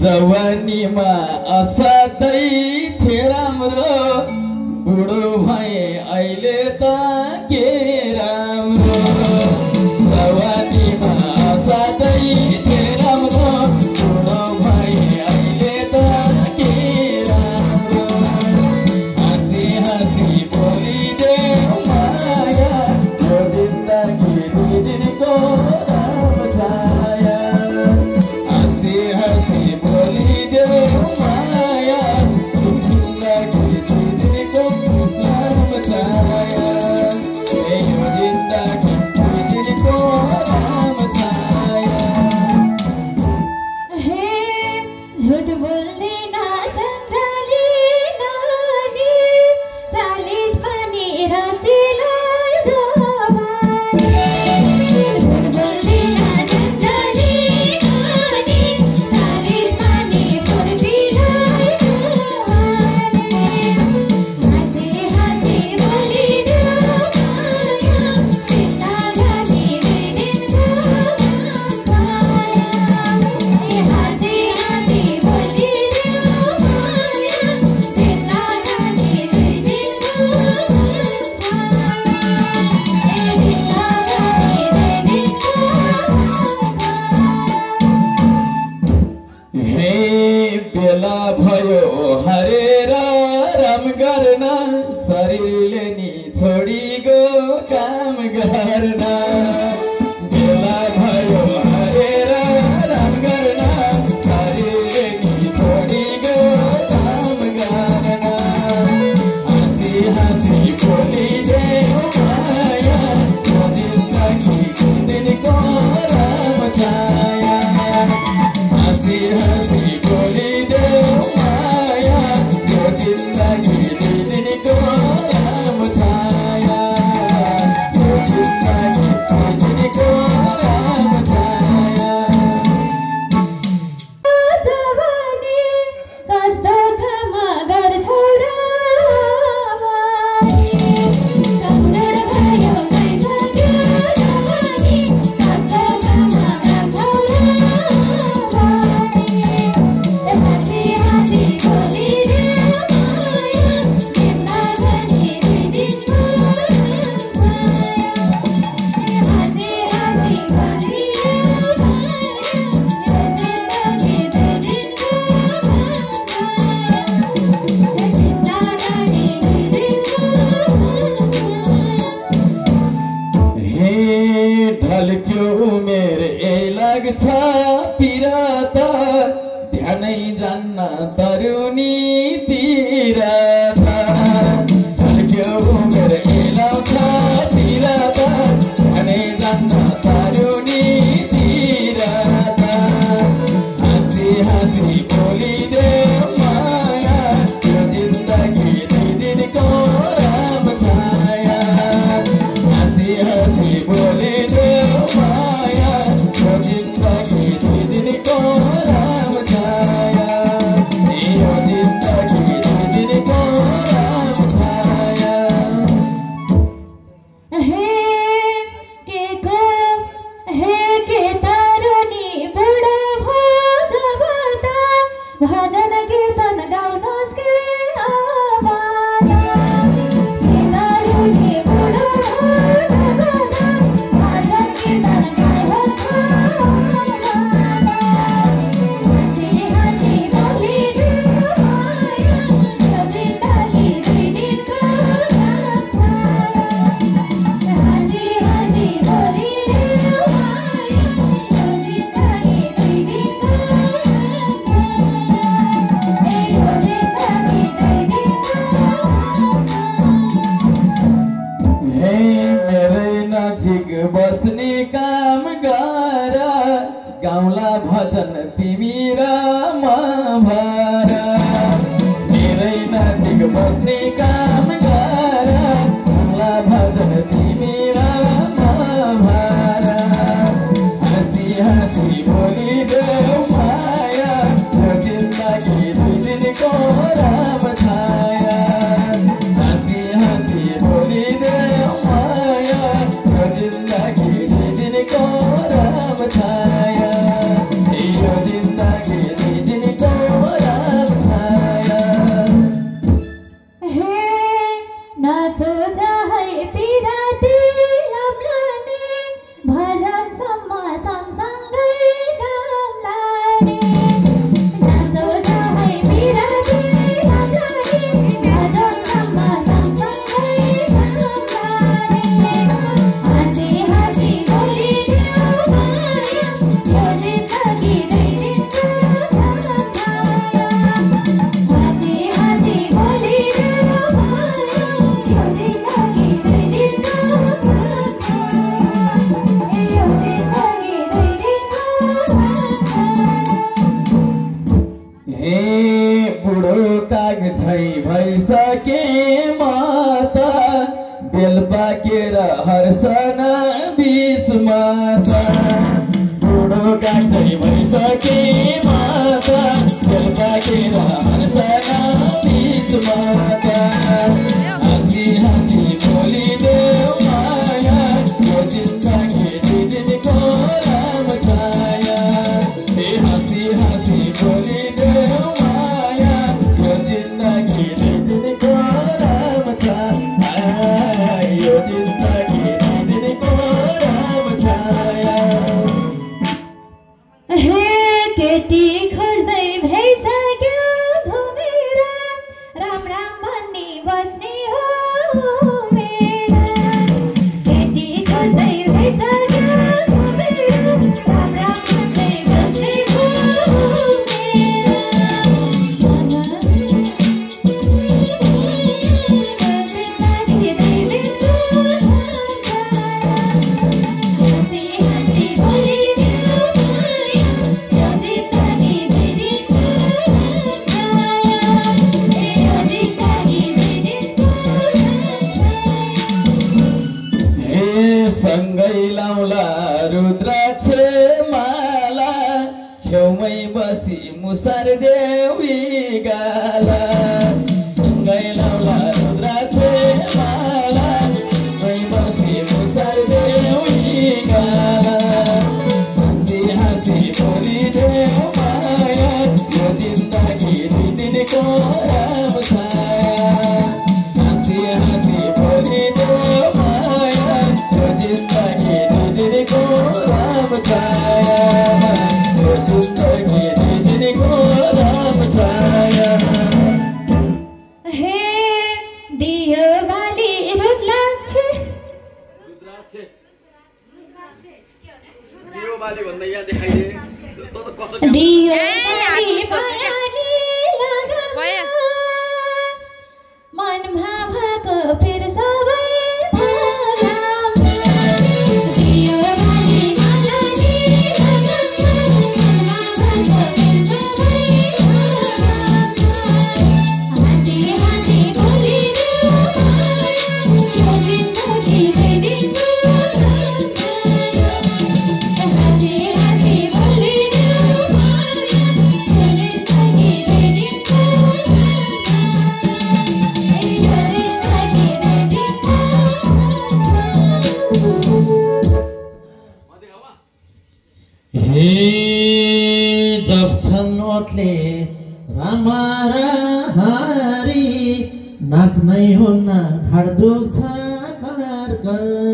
जवानीमा असाध्यै थिए राम्रो बुढो भए अहिले त के राम्रो जवानीमा असाध्यै थिए राम्रो बुढो भए अहिले त के राम्रो हाँसी हाँसी बोलिदेऊ माया यो जिन्दगी दिनको राम छाया हाँसी हाँसी बोलिदेऊ माया यो जिन्दगी दिनको राम छाया यो जिन्दगी दिनको राम छाया हे झूठ बोल्ने ना सच्चाली नानी 40 पनि रसिलो जवानी झूठ बोल्ने ना सच्चाली नानी 40 पनि फुर्तिलो जवानी हाँसी हाँसी बोलिदेऊ माया जिन्दगी दिनको राम छाया हाँसी हाँसी बोलिदेऊ माया जिन्दगी दिनको हे बेला भयो हरेर राम गर्न शरीरले नि छोडिगो काम गर्न बेला भयो हरेर राम गर्न शरीरले नि छोडिगो काम गर्न हाँसी हाँसी बोलिदेऊ माया यो जिन्दगी दिनको राम छाया हाँसी हाँसी बोलिदेऊ माया यो जिन्दगी दिनको राम छाया यो जिन्दगी दिनको राम छाया जवानी कस्तो काममा गर्छौ र कमजोर भयो गइसक्यो जवानी कस्तो काममा गर्छौ र हाँसी हाँसी बोलिदेऊ माया जिन्दगी दिनको राम छाया हाँसी हाँसी बोलिदेऊ माया यो जिन्दगी दिनको राम छाया हे ढल्क्यो उमेर लाग्छ पिरात ध्यानै जान्न तरुनीतिर ढल्क्यो उमेर लाउँछ पिरात ध्यानै जान्न तरुनीतिर हाँसी हाँसी बोलिदेऊ माया यो जिन्दगी दिनको राम छाया हाँसी हाँसी बोलिदेऊ माया यो जिन्दगी दिनको राम छाया यो जिन्दगी दिनको राम छाया हे के तरुनी बुढो भयो जब त भजन कीर्तन गाउनुहोस् के आवाज हे तरुनी बुढो भयो जब त भजन कीर्तन गाउनुहोस् हाँसी हाँसी बोलिदेऊ माया यो जिन्दगी दिनको राम छाया हाँसी हाँसी बोलिदेऊ माया यो जिन्दगी दिनको हे मेरै नजिक बस्ने काम गर गाउँला भजन तिमी र म भर मेरै नजिक बस्ने काम गर गाउँला भजन तिमी र म भर हाँसी हाँसी बोलिदेऊ माया यो जिन्दगी दिनको राम छाया हाँसी हाँसी बोलिदेऊ माया यो जिन्दगी दिनको राम छाया यो जिन्दगी दिनको भइसके माता बेल पाकेर हर्षन बिच माता बुढो कान्छै भइसके माता बेल पाकेर हर्षन बिच माता हाँसी हाँसी बोलिदेऊ माया यो जिन्दगी दुई दिनको राम छाया ए हाँसी हाँसी बोलिदेऊ माया यो जिन्दगी दुई दिनको राम छाया यो जिन्दगी दुई दिनको राम छाया हे केटी खोज्दै भइसक्यो घुमेर राम राम भन्ने बस्ने हो मेरा केटी खोज्दै भइसक्यो घुमेर राम राम भन्ने बस्ने हो सँगै लाउला रुद्राक्ष माला छेउमै बसी मुसार देवी गाला सँगै लाउला रुद्राक्ष माला छेउमै बसी मुसार देवी गाला हाँसी हाँसी बोलिदेऊ माया यो जिन्दगी दुई दिनको राम छाया हाँसी हाँसी बोलिदेऊ माया यो जिन्दगी दुई दिनको राम छाया यो जिन्दगी दुई दिनको राम छाया हे दियो बाली रुद्राक्ष दियो बाली भन्दा यहाँ देखाइदिए त कस्तो दियो बाली मायाले लगामा मन भावको फेर सबै भागामा दियो बाली मायाले लगामा मन भावको फेर सबै भागामा हाँसी हाँसी बोलिदेऊ माया यो जिन्दगी दुई दिनको राम छाया हाँसी हाँसी बोलिदेऊ माया यो जिन्दगी दुई दिनको हे जप्छन् ओठले रामा र हरि नाच्नै हुन्न ढाड दुख्छ घर